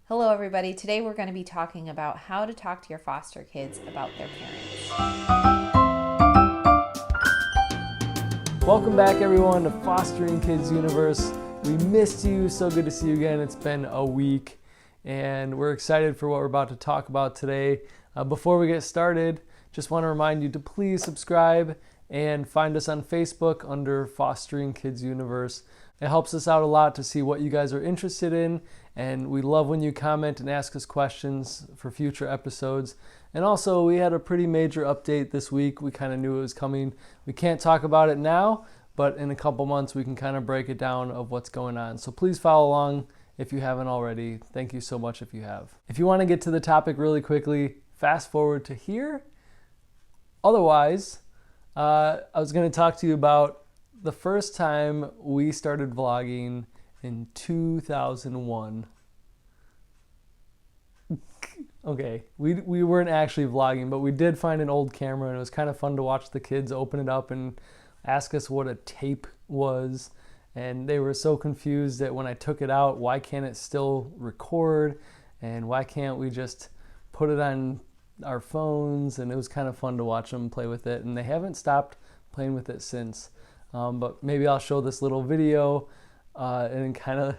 Hello, everybody. Today we're going to be talking about how to talk to your foster kids about their parents. Welcome back, everyone, to Fostering Kids Universe. We missed you. So good to see you again. It's been a week, and we're excited for what we're about to talk about today. Before we get started, just want to remind you to please subscribe and find us on Facebook under Fostering Kids Universe. It helps us out a lot to see what you guys are interested in, and we love when you comment and ask us questions for future episodes. And also, we had a pretty major update this week. We kind of knew it was coming. We can't talk about it now, but in a couple months we can kind of break it down of what's going on. So please follow along if you haven't already. Thank you so much if you have. If you want to get to the topic really quickly, fast forward to here. Otherwise, I was going to talk to you about the first time we started vlogging in 2001. Okay, we weren't actually vlogging, but we did find an old camera, and it was kind of fun to watch the kids open it up and ask us what a tape was. And they were so confused that when I took it out, why can't it still record? And why can't we just put it on our phones? And it was kind of fun to watch them play with it, and they haven't stopped playing with it since. But maybe I'll show this little video, and kind of,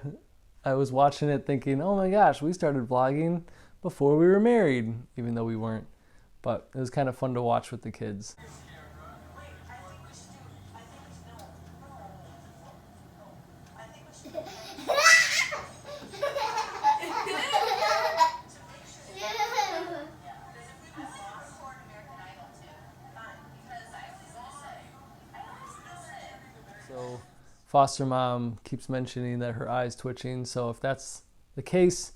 I was watching it thinking, oh my gosh, we started vlogging before we were married, even though we weren't. But it was kind of fun to watch with the kids. So foster mom keeps mentioning that her eye's twitching, so if that's the case,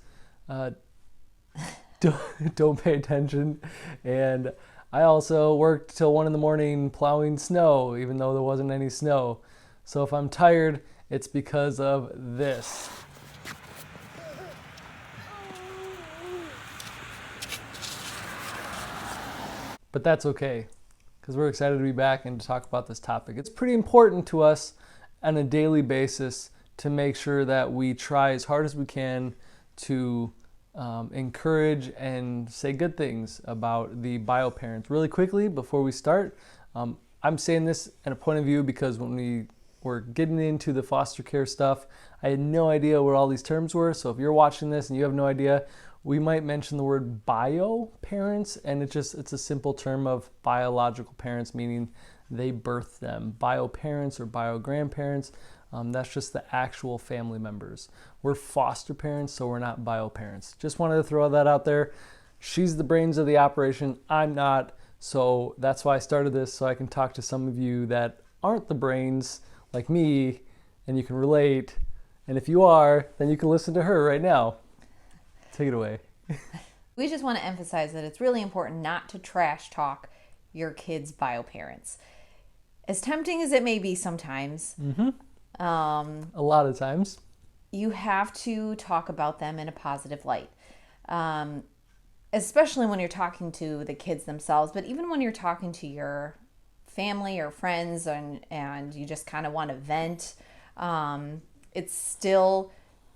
don't pay attention. And I also worked till 1 a.m. plowing snow, even though there wasn't any snow. So if I'm tired, it's because of this. But that's okay, because we're excited to be back and to talk about this topic. It's pretty important to us on a daily basis to make sure that we try as hard as we can to encourage and say good things about the bio parents. Really quickly, before we start, I'm saying this in a point of view because when we were getting into the foster care stuff, I had no idea what all these terms were. So if you're watching this and you have no idea, we might mention the word bio parents, and it's a simple term of biological parents, meaning they birthed them. Bio parents or bio grandparents, that's just the actual family members. We're foster parents, so we're not bio parents. Just wanted to throw that out there. She's the brains of the operation. I'm not. So that's why I started this, so I can talk to some of you that aren't the brains like me, and you can relate. And if you are, then you can listen to her right now. Take it away. We just want to emphasize that it's really important not to trash talk your kids' bio parents. As tempting as it may be sometimes, A lot of times. you have to talk about them in a positive light. Especially when you're talking to the kids themselves, but even when you're talking to your family or friends and you just kind of want to vent, it's still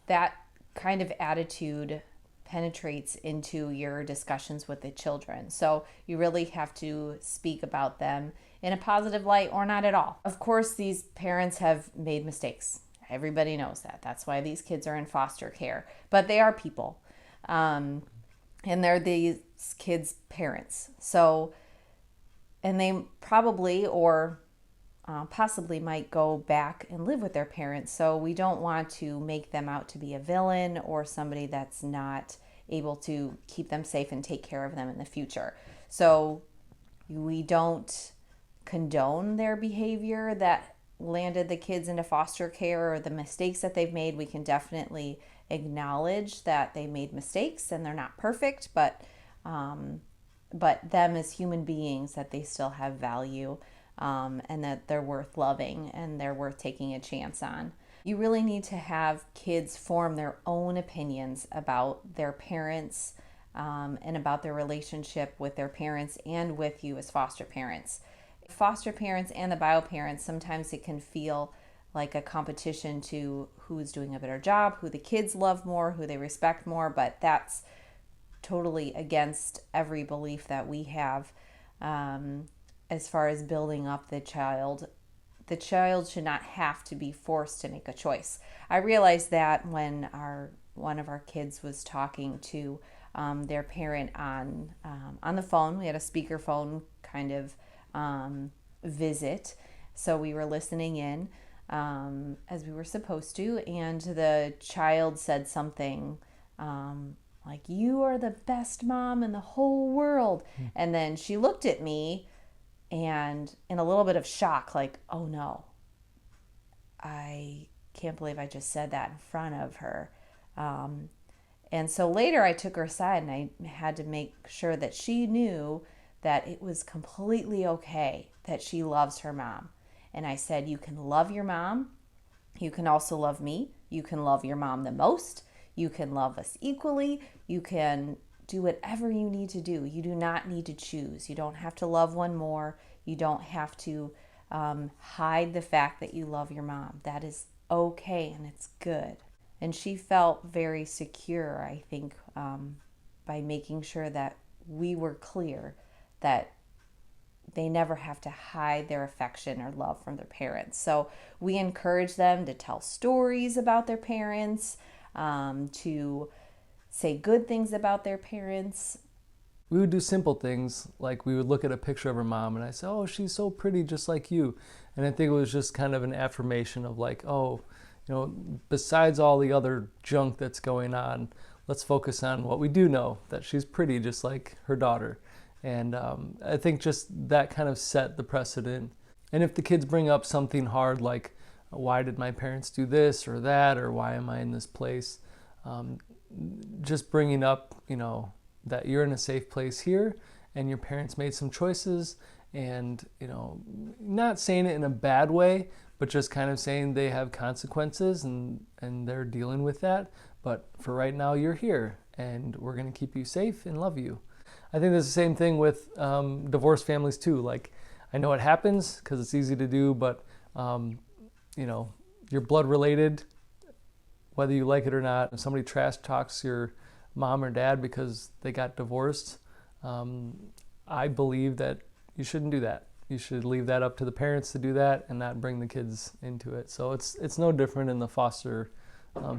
that kind of attitude penetrates into your discussions with the children. So you really have to speak about them in a positive light or not at all. Of course, these parents have made mistakes. Everybody knows that. That's why these kids are in foster care. But they are people. And they're these kids' parents. So, and they probably or possibly might go back and live with their parents. So we don't want to make them out to be a villain or somebody that's not able to keep them safe and take care of them in the future. So we don't condone their behavior that landed the kids into foster care or the mistakes that they've made. We can definitely acknowledge that they made mistakes and they're not perfect, but them as human beings, that they still have value, and that they're worth loving and they're worth taking a chance on. You really need to have kids form their own opinions about their parents, and about their relationship with their parents and with you as foster parents. Foster parents and the bio parents, sometimes it can feel like a competition to who's doing a better job, who the kids love more, who they respect more, but that's totally against every belief that we have as far as building up the child. The child should not have to be forced to make a choice. I realized that when one of our kids was talking to their parent on the phone. We had a speakerphone kind of visit, so we were listening in as we were supposed to, and the child said something like, "You are the best mom in the whole world." And then she looked at me and in a little bit of shock, like, "Oh no, I can't believe I just said that in front of her." And so later I took her aside and I had to make sure that she knew that it was completely okay that she loves her mom. And I said, "You can love your mom. You can also love me. You can love your mom the most. You can love us equally. You can do whatever you need to do. You do not need to choose. You don't have to love one more. You don't have to hide the fact that you love your mom. That is okay and it's good." And she felt very secure, I think, by making sure that we were clear that they never have to hide their affection or love from their parents. So we encourage them to tell stories about their parents, to say good things about their parents. We would do simple things, like we would look at a picture of her mom and I say, "Oh, she's so pretty, just like you." And I think it was just kind of an affirmation of like, oh, besides all the other junk that's going on, let's focus on what we do know, that she's pretty just like her daughter. And I think just that kind of set the precedent. And if the kids bring up something hard like, "Why did my parents do this or that, or why am I in this place?" Just bringing up, that you're in a safe place here and your parents made some choices, and, not saying it in a bad way, but just kind of saying they have consequences and they're dealing with that. But for right now, you're here and we're going to keep you safe and love you. I think there's the same thing with divorced families too. Like, I know it happens because it's easy to do, but, you're blood related, whether you like it or not. If somebody trash talks your mom or dad because they got divorced, I believe that you shouldn't do that. You should leave that up to the parents to do that and not bring the kids into it. So it's no different in the foster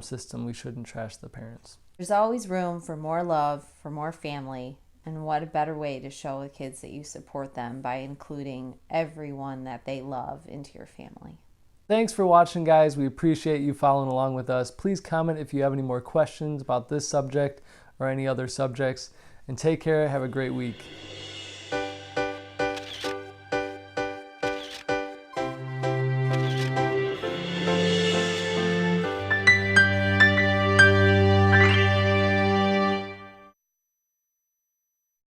system. We shouldn't trash the parents. There's always room for more love, for more family, and what a better way to show the kids that you support them by including everyone that they love into your family. Thanks for watching, guys. We appreciate you following along with us. Please comment if you have any more questions about this subject or any other subjects. And take care. Have a great week.